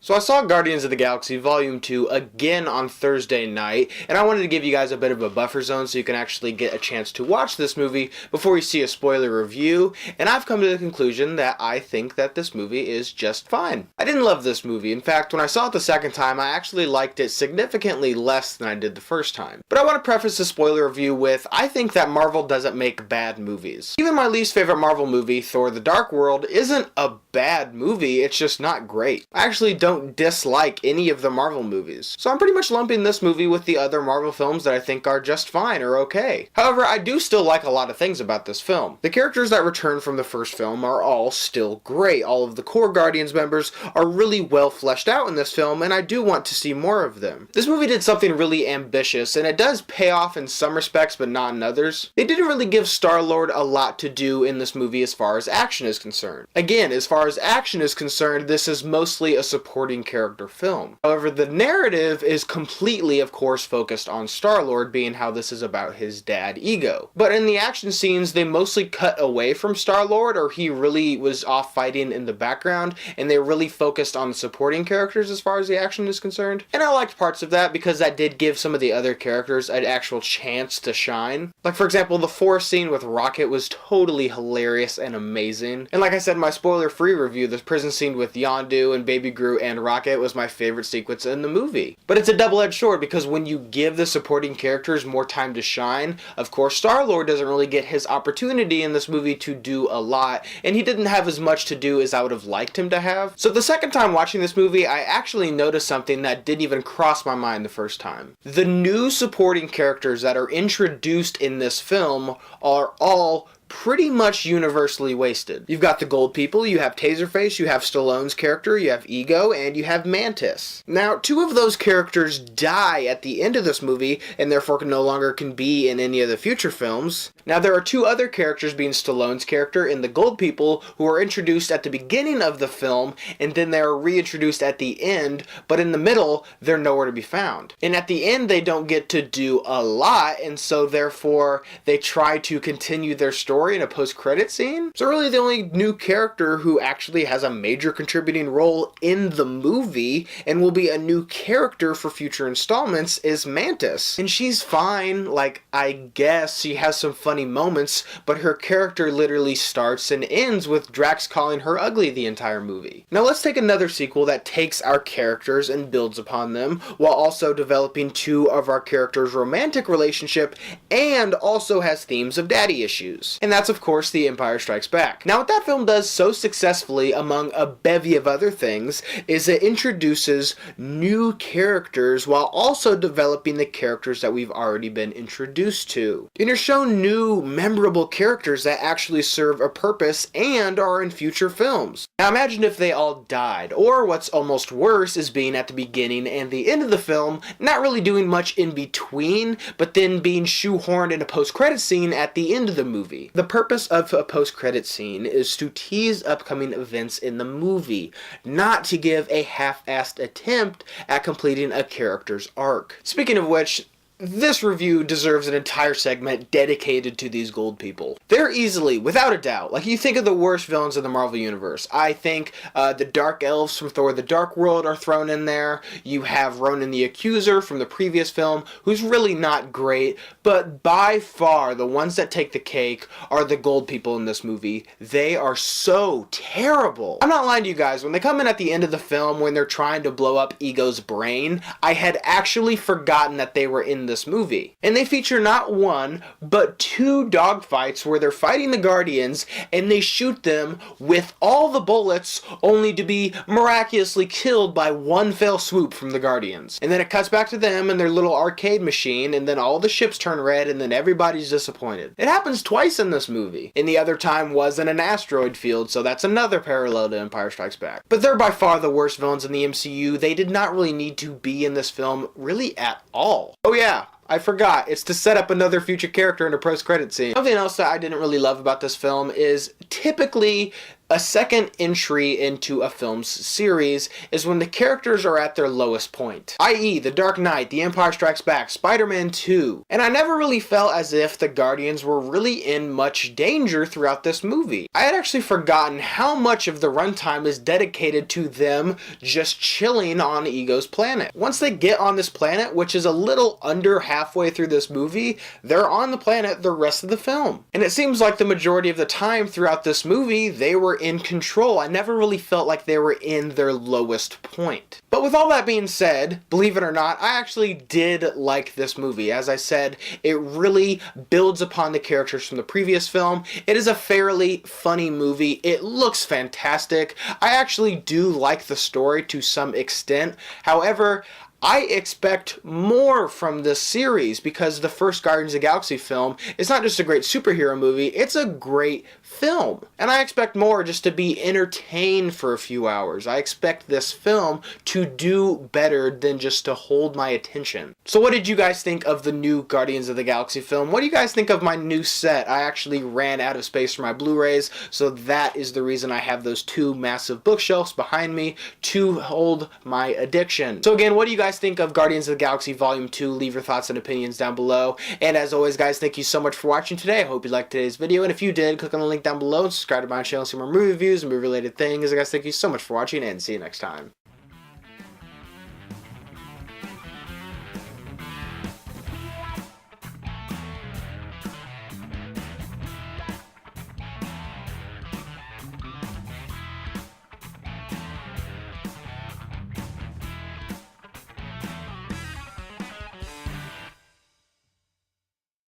So I saw Guardians of the Galaxy Volume 2 again on Thursday night, and I wanted to give you guys a bit of a buffer zone so you can actually get a chance to watch this movie before you see a spoiler review, and I've come to the conclusion that I think that this movie is just fine. I didn't love this movie. In fact, when I saw it the second time, I actually liked it significantly less than I did the first time. But I want to preface the spoiler review with, I think that Marvel doesn't make bad movies. Even my least favorite Marvel movie, Thor: The Dark World, isn't a bad movie, it's just not great. I actually don't dislike any of the Marvel movies. So I'm pretty much lumping this movie with the other Marvel films that I think are just fine or okay. However, I do still like a lot of things about this film. The characters that return from the first film are all still great. All of the core Guardians members are really well fleshed out in this film, and I do want to see more of them. This movie did something really ambitious, and it does pay off in some respects, but not in others. They didn't really give Star-Lord a lot to do in this movie as far as action is concerned. Again, as far as action is concerned, this is mostly a supporting character film. However, the narrative is completely, of course, focused on Star-Lord, being how this is about his dad, Ego. But in the action scenes, they mostly cut away from Star-Lord, or he really was off fighting in the background, and they really focused on the supporting characters as far as the action is concerned. And I liked parts of that because that did give some of the other characters an actual chance to shine. Like, for example, the forest scene with Rocket was totally hilarious and amazing. And like I said in my spoiler-free review, the prison scene with Yondu and Baby Groot and Rocket was my favorite sequence in the movie. But it's a double-edged sword because when you give the supporting characters more time to shine, of course Star-Lord doesn't really get his opportunity in this movie to do a lot, and he didn't have as much to do as I would have liked him to have. So the second time watching this movie, I actually noticed something that didn't even cross my mind the first time. The new supporting characters that are introduced in this film are all pretty much universally wasted. You've got the gold people, you have Taserface, you have Stallone's character, you have Ego, and you have Mantis. Now, two of those characters die at the end of this movie, and therefore no longer can be in any of the future films. Now, there are two other characters, being Stallone's character and the gold people, who are introduced at the beginning of the film, and then they are reintroduced at the end, but in the middle, they're nowhere to be found. And at the end, they don't get to do a lot, and so therefore, they try to continue their story in a post-credit scene. So really the only new character who actually has a major contributing role in the movie and will be a new character for future installments is Mantis. And she's fine, like, I guess she has some funny moments, but her character literally starts and ends with Drax calling her ugly the entire movie. Now let's take another sequel that takes our characters and builds upon them while also developing two of our characters' romantic relationship and also has themes of daddy issues. And that's of course The Empire Strikes Back. Now what that film does so successfully among a bevy of other things is it introduces new characters while also developing the characters that we've already been introduced to. And you're shown new memorable characters that actually serve a purpose and are in future films. Now imagine if they all died, or what's almost worse is being at the beginning and the end of the film, not really doing much in between, but then being shoehorned in a post-credit scene at the end of the movie. The purpose of a post-credit scene is to tease upcoming events in the movie, not to give a half-assed attempt at completing a character's arc. Speaking of which, this review deserves an entire segment dedicated to these gold people. They're easily, without a doubt, like you think of the worst villains in the Marvel Universe. I think the Dark Elves from Thor: The Dark World are thrown in there. You have Ronan the Accuser from the previous film, who's really not great, but by far the ones that take the cake are the gold people in this movie. They are so terrible. I'm not lying to you guys, when they come in at the end of the film when they're trying to blow up Ego's brain, I had actually forgotten that they were in this movie. And they feature not one, but two dogfights where they're fighting the Guardians and they shoot them with all the bullets only to be miraculously killed by one fell swoop from the Guardians. And then it cuts back to them and their little arcade machine, and then all the ships turn red and then everybody's disappointed. It happens twice in this movie. And the other time was in an asteroid field, so that's another parallel to Empire Strikes Back. But they're by far the worst villains in the MCU. They did not really need to be in this film really at all. Oh yeah, I forgot. It's to set up another future character in a post-credit scene. Something else that I didn't really love about this film is typically A second entry into a film's series is when the characters are at their lowest point, i.e. The Dark Knight, The Empire Strikes Back, Spider-Man 2. And I never really felt as if the Guardians were really in much danger throughout this movie. I had actually forgotten how much of the runtime is dedicated to them just chilling on Ego's planet. Once they get on this planet, which is a little under halfway through this movie, they're on the planet the rest of the film. And it seems like the majority of the time throughout this movie, they were in control. I never really felt like they were in their lowest point. But with all that being said, believe it or not, I actually did like this movie. As I said, it really builds upon the characters from the previous film. It is a fairly funny movie. It looks fantastic. I actually do like the story to some extent. However, I expect more from this series because the first Guardians of the Galaxy film is not just a great superhero movie, it's a great film. And I expect more just to be entertained for a few hours. I expect this film to do better than just to hold my attention. So what did you guys think of the new Guardians of the Galaxy film? What do you guys think of my new set? I actually ran out of space for my Blu-rays, so that is the reason I have those two massive bookshelves behind me to hold my addiction. So again, what do you guys think of Guardians of the Galaxy Volume 2? Leave your thoughts and opinions down below. And as always, guys, thank you so much for watching today. I hope you liked today's video. And if you did, click on the link down below and subscribe to my channel to see more movie reviews and movie related things. Guys, thank you so much for watching and see you next time.